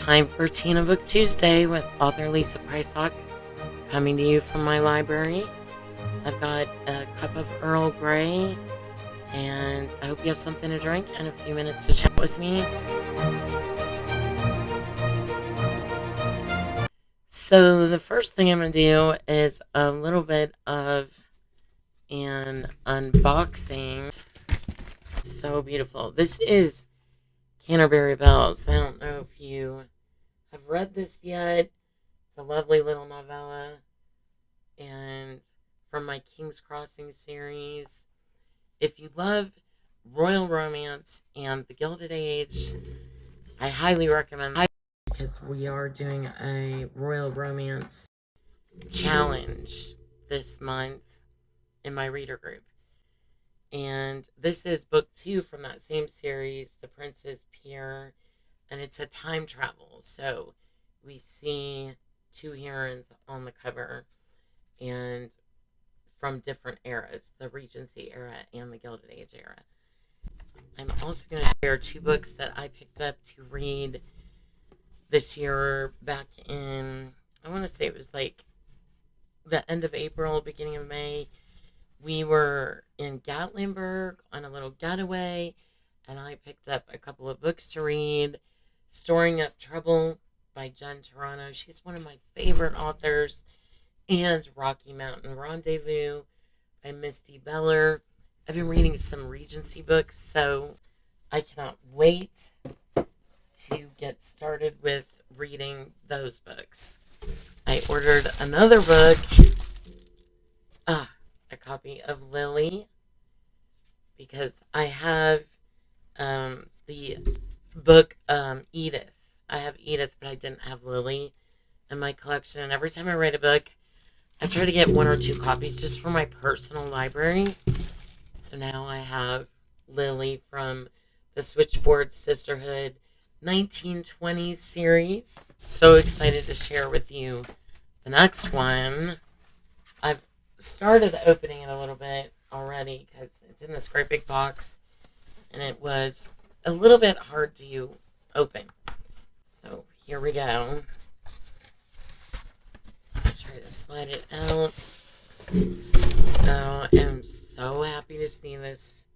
Time for Tina Book Tuesday with author Lisa Prysock, coming to you from my library. I've got a cup of Earl Grey, and I hope you have something to drink and a few minutes to chat with me. So the first thing I'm going to do is a little bit of an unboxing. So beautiful. This is Canterbury Bells. I don't know if you have read this yet. It's a lovely little novella, and from my King's Crossing series. If you love royal romance and the Gilded Age, I highly recommend it, because we are doing a royal romance challenge this month in my reader group. And this is book 2 from that same series, The Prince's Pier, and it's a time travel. So we see 2 herons on the cover, and from different eras, the Regency era and the Gilded Age era. I'm also going to share 2 books that I picked up to read this year back in, I want to say it was like the end of April, beginning of May. We were in Gatlinburg on a little getaway, and I picked up a couple of books to read. Storing Up Trouble by Jen Toronto. She's one of my favorite authors. And Rocky Mountain Rendezvous by Misty Beller. I've been reading some Regency books, so I cannot wait to get started with reading those books. I ordered another book, a copy of Lily, because I have the book Edith. I have Edith, but I didn't have Lily in my collection. And every time I write a book, I try to get 1 or 2 copies just for my personal library. So now I have Lily from the Switchboard Sisterhood 1920s series. So excited to share with you the next one. I've started opening it a little bit already because it's in this great big box, and it was a little bit hard to open. So here we go. Try to slide it out. Oh, I'm so happy to see this.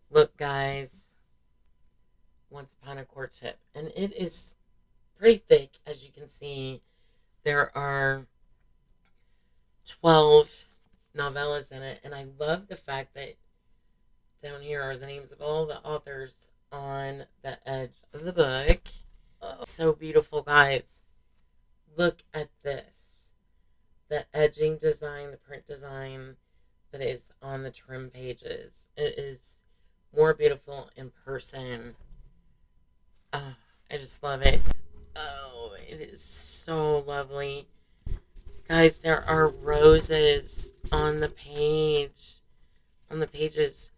Look, guys. Once Upon a Courtship. And it is pretty thick, as you can see. There are 12 novellas in it, and I love the fact that down here are the names of all the authors on the edge of the book. Oh, so beautiful, guys. Look at this. The edging design, the print design that is on the trim pages. It is more beautiful in person. Oh, I just love it. Oh, it is so lovely. Guys, there are roses on the page. On the pages.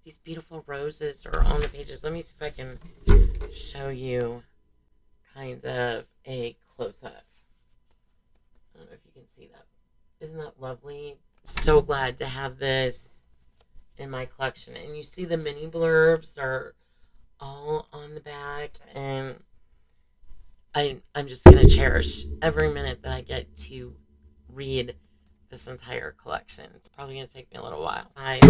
These beautiful roses are on the pages. Let me see if I can show you kind of a close-up. I don't know if you can see that. Isn't that lovely? So glad to have this in my collection. And you see the mini blurbs are all on the back, and I'm just going to cherish every minute that I get to read this entire collection. It's probably going to take me a little while. I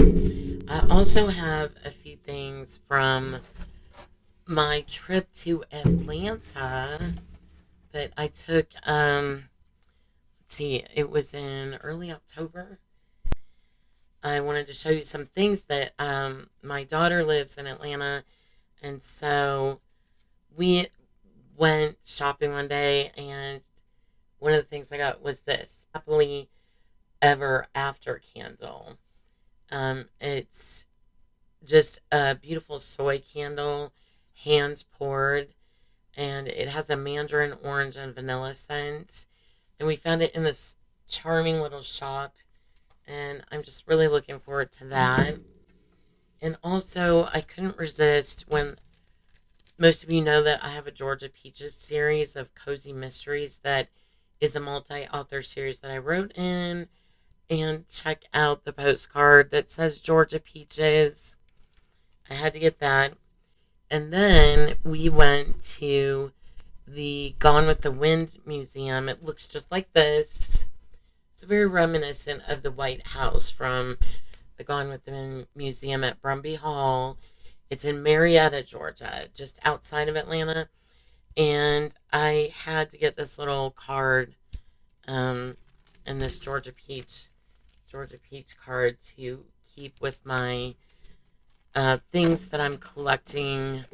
also have a few things from my trip to Atlanta that I took, let's see, it was in early October. I wanted to show you some things that my daughter lives in Atlanta, and so we went shopping one day, and one of the things I got was this Happily Ever After candle. It's just a beautiful soy candle, hand poured, and it has a mandarin orange and vanilla scent. And we found it in this charming little shop, and I'm just really looking forward to that. And also, I couldn't resist, when most of you know that I have a Georgia Peaches series of cozy mysteries that is a multi-author series that I wrote in. And check out the postcard that says Georgia Peaches. I had to get that. And then we went to the Gone with the Wind Museum. It looks just like this. It's very reminiscent of the White House from the Gone with the Wind Museum at Brumby Hall. It's in Marietta, Georgia, just outside of Atlanta. And I had to get this little card, um, and this Georgia Peach card to keep with my things that I'm collecting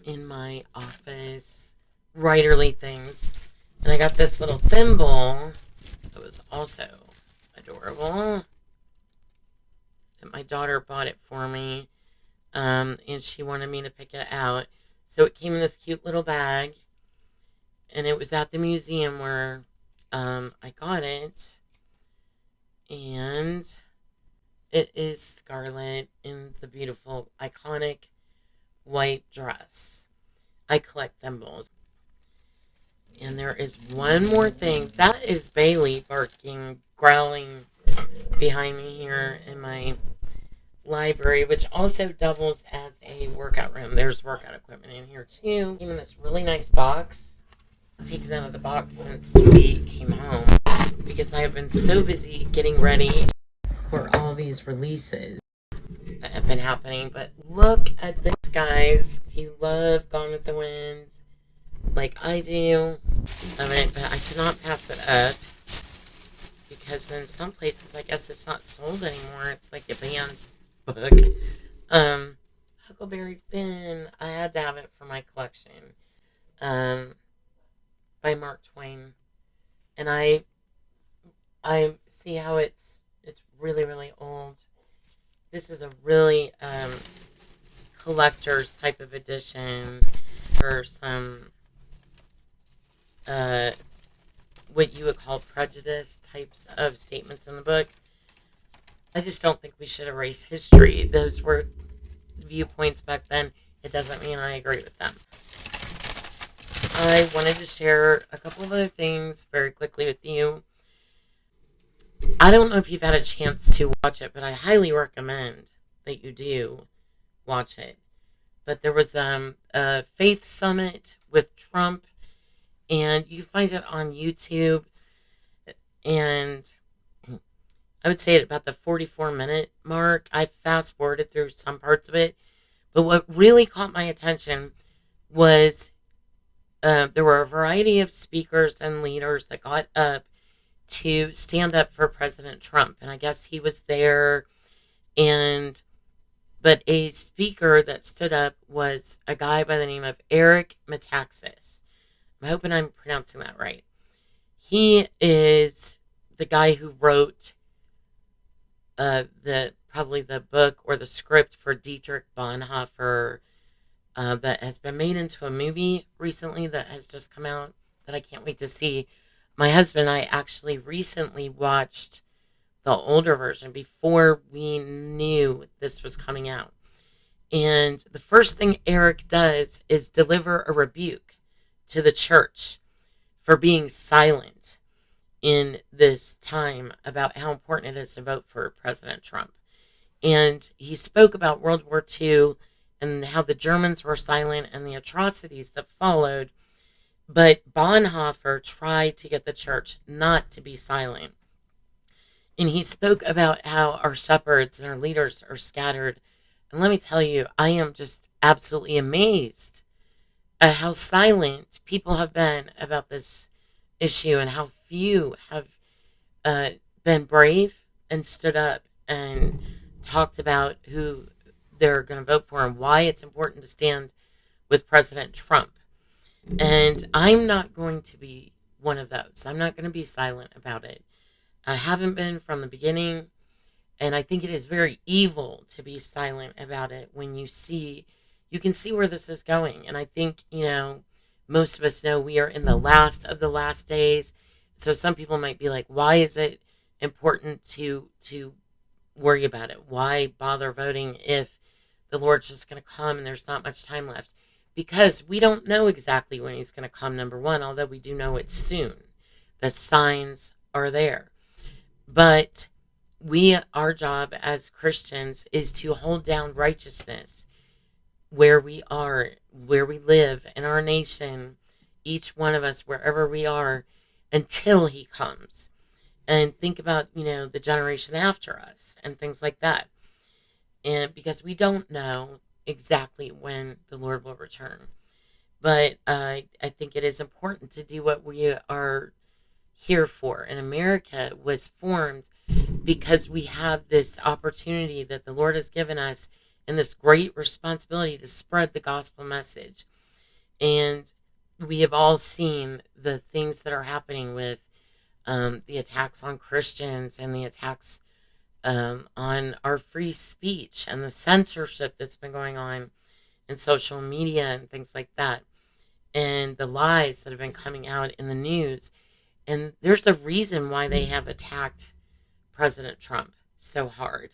in my office, writerly things. And I got this little thimble that was also adorable. That my daughter bought it for me, and she wanted me to pick it out. So it came in this cute little bag, and it was at the museum where I got it, and it is Scarlet in the beautiful, iconic white dress. I collect thimbles. And there is one more thing. That is Bailey barking, growling behind me here in my library, which also doubles as a workout room. There's workout equipment in here too. Came in this really nice box. I've taken it out of the box since we came home because I have been so busy getting ready for all these releases that have been happening. But look at this, guys. If you love Gone with the Wind, like I do, I mean, but I cannot pass it up because in some places, I guess it's not sold anymore. It's like a banned book. Huckleberry Finn. I had to have it for my collection. By Mark Twain, and I see how it's really really old. This is a really collector's type of edition for some what you would call prejudice types of statements in the book. I just don't think we should erase history. Those were viewpoints back then. It doesn't mean I agree with them. I wanted to share a couple of other things very quickly with you. I don't know if you've had a chance to watch it, but I highly recommend that you do watch it. But there was a faith summit with Trump, and you find it on YouTube. And I would say at about the 44-minute mark. I fast forwarded through some parts of it. But what really caught my attention was there were a variety of speakers and leaders that got up to stand up for President Trump. And I guess he was there. But a speaker that stood up was a guy by the name of Eric Metaxas. I'm hoping I'm pronouncing that right. He is the guy who wrote probably the book or the script for Dietrich Bonhoeffer that has been made into a movie recently that has just come out that I can't wait to see. My husband and I actually recently watched the older version before we knew this was coming out. And the first thing Eric does is deliver a rebuke to the church for being silent in this time about how important it is to vote for President Trump. And he spoke about World War II and how the Germans were silent and the atrocities that followed. But Bonhoeffer tried to get the church not to be silent. And he spoke about how our shepherds and our leaders are scattered. And let me tell you, I am just absolutely amazed at how silent people have been about this issue and how few have been brave and stood up and talked about who they're going to vote for and why it's important to stand with President Trump. And I'm not going to be one of those. I'm not going to be silent about it. I haven't been from the beginning. And I think it is very evil to be silent about it when you can see where this is going. And I think, most of us know we are in the last of the last days. So some people might be like, why is it important to worry about it? Why bother voting if the Lord's just going to come and there's not much time left? Because we don't know exactly when he's going to come, number one, although we do know it's soon. The signs are there. But our job as Christians is to hold down righteousness where we are, where we live, in our nation, each one of us wherever we are until he comes. And think about, the generation after us and things like that. And because we don't know exactly when the Lord will return. But I think it is important to do what we are here for. And America was formed because we have this opportunity that the Lord has given us and this great responsibility to spread the gospel message. And we have all seen the things that are happening with the attacks on Christians and the attacks on our free speech and the censorship that's been going on in social media and things like that, and the lies that have been coming out in the news. And there's a reason why they have attacked President Trump so hard.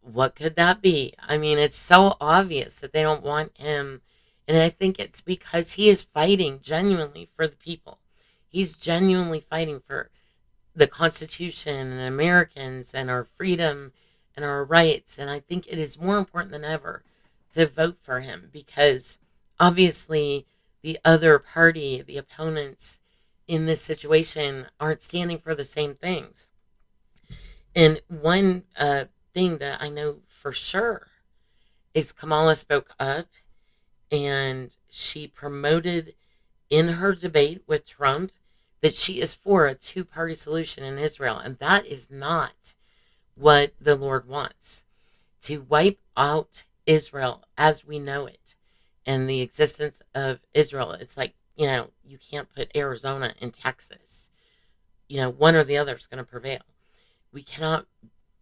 What could that be? I mean, it's so obvious that they don't want him. And I think it's because he is fighting genuinely for the people. He's genuinely fighting for the Constitution and Americans and our freedom and our rights. And I think it is more important than ever to vote for him because obviously the other party, the opponents in this situation, aren't standing for the same things. And one thing that I know for sure is Kamala spoke up and she promoted in her debate with Trump that she is for a two-party solution in Israel. And that is not what the Lord wants. To wipe out Israel as we know it and the existence of Israel. It's like, you can't put Arizona in Texas. One or the other is going to prevail. We cannot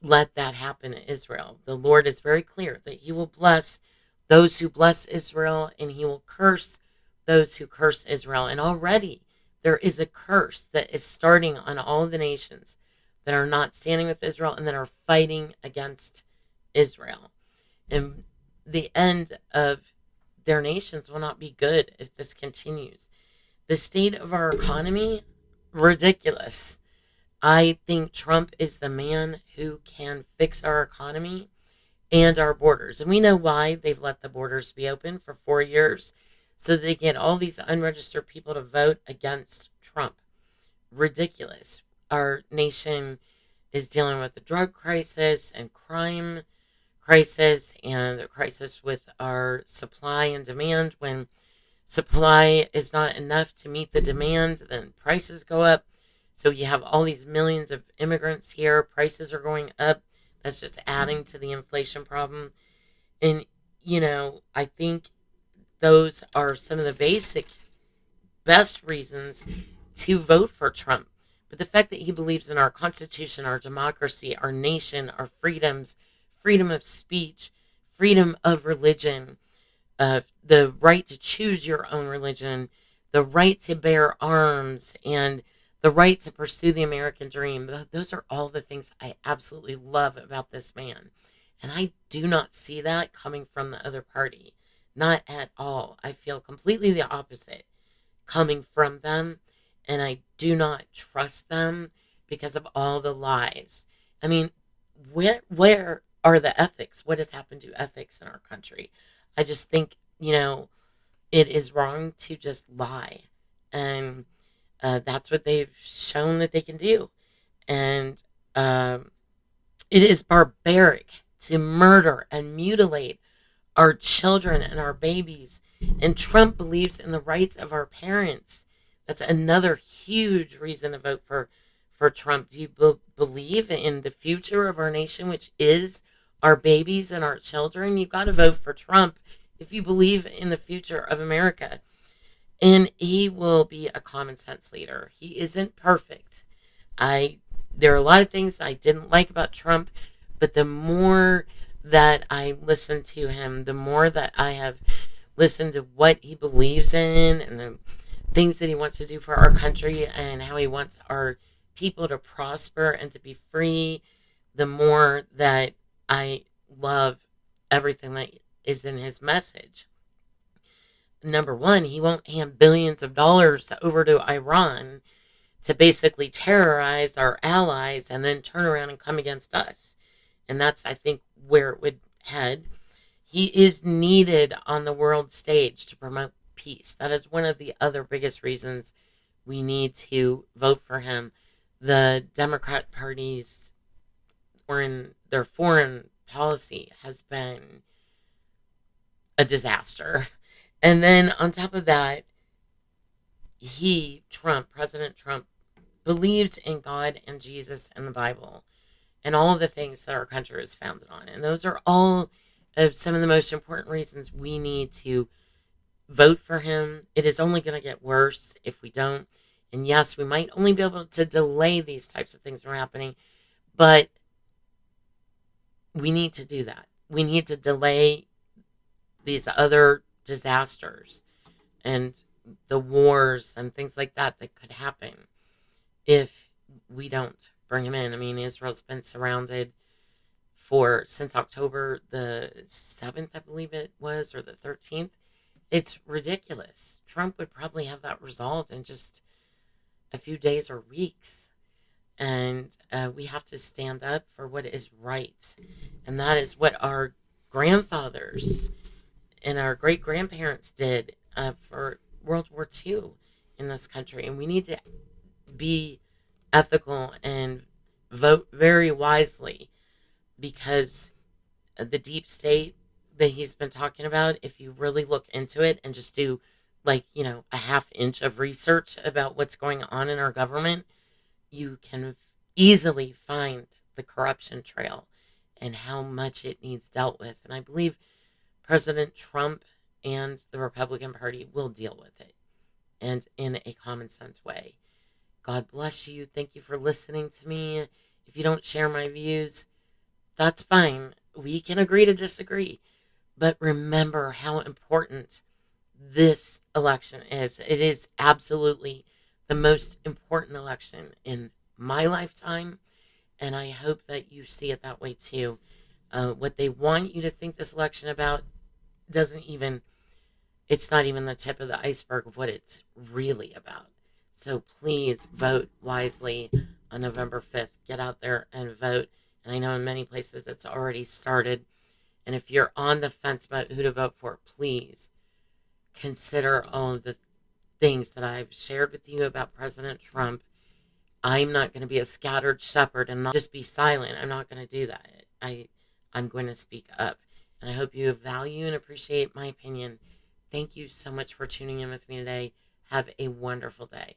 let that happen in Israel. The Lord is very clear that he will bless those who bless Israel and he will curse those who curse Israel. And already there is a curse that is starting on all of the nations that are not standing with Israel and that are fighting against Israel. And the end of their nations will not be good if this continues. The state of our economy, ridiculous. I think Trump is the man who can fix our economy and our borders. And we know why they've let the borders be open for 4 years, so they get all these unregistered people to vote against Trump. Ridiculous. Our nation is dealing with a drug crisis and crime crisis and a crisis with our supply and demand. When supply is not enough to meet the demand, then prices go up. So you have all these millions of immigrants here. Prices are going up. That's just adding to the inflation problem. And, I think those are some of the basic, best reasons to vote for Trump. But the fact that he believes in our Constitution, our democracy, our nation, our freedoms, freedom of speech, freedom of religion, the right to choose your own religion, the right to bear arms, and the right to pursue the American dream. Those are all the things I absolutely love about this man. And I do not see that coming from the other party. Not at all. I feel completely the opposite coming from them. And I do not trust them because of all the lies. I mean, where are the ethics? What has happened to ethics in our country? I just think, it is wrong to just lie. And that's what they've shown that they can do. And it is barbaric to murder and mutilate our children and our babies. And Trump believes in the rights of our parents. That's another huge reason to vote for Trump. Do you believe in the future of our nation, which is our babies and our children? You've got to vote for Trump if you believe in the future of America. And he will be a common sense leader. He isn't perfect. There are a lot of things I didn't like about Trump, but the more that I listen to him, the more that I have listened to what he believes in and the things that he wants to do for our country and how he wants our people to prosper and to be free, the more that I love everything that is in his message. Number one, he won't hand billions of dollars over to Iran to basically terrorize our allies and then turn around and come against us. And that's, I think, where it would head. He is needed on the world stage to promote peace. That is one of the other biggest reasons we need to vote for him. The Democrat Party's their foreign policy has been a disaster. And then on top of that, President Trump, believes in God and Jesus and the Bible and all of the things that our country is founded on. And those are all of some of the most important reasons we need to vote for him. It is only going to get worse if we don't. And yes, we might only be able to delay these types of things from happening, but we need to do that. We need to delay these other disasters and the wars and things like that could happen if we don't bring him in. I mean, Israel's been surrounded since October the 7th, I believe it was, or the 13th. It's ridiculous. Trump would probably have that resolved in just a few days or weeks. And we have to stand up for what is right. And that is what our grandfathers and our great-grandparents did for World War II in this country. And we need to be ethical and vote very wisely, because the deep state that he's been talking about, if you really look into it and just do a half inch of research about what's going on in our government, you can easily find the corruption trail and how much it needs dealt with. And I believe President Trump and the Republican Party will deal with it, and in a common sense way. God bless you. Thank you for listening to me. If you don't share my views, that's fine. We can agree to disagree. But remember how important this election is. It is absolutely the most important election in my lifetime, and I hope that you see it that way too. What they want you to think this election about it's not even the tip of the iceberg of what it's really about. So please vote wisely on November 5th. Get out there and vote. And I know in many places it's already started. And if you're on the fence about who to vote for, please consider all of the things that I've shared with you about President Trump. I'm not going to be a scattered shepherd and not just be silent. I'm not going to do that. I'm going to speak up. And I hope you value and appreciate my opinion. Thank you so much for tuning in with me today. Have a wonderful day.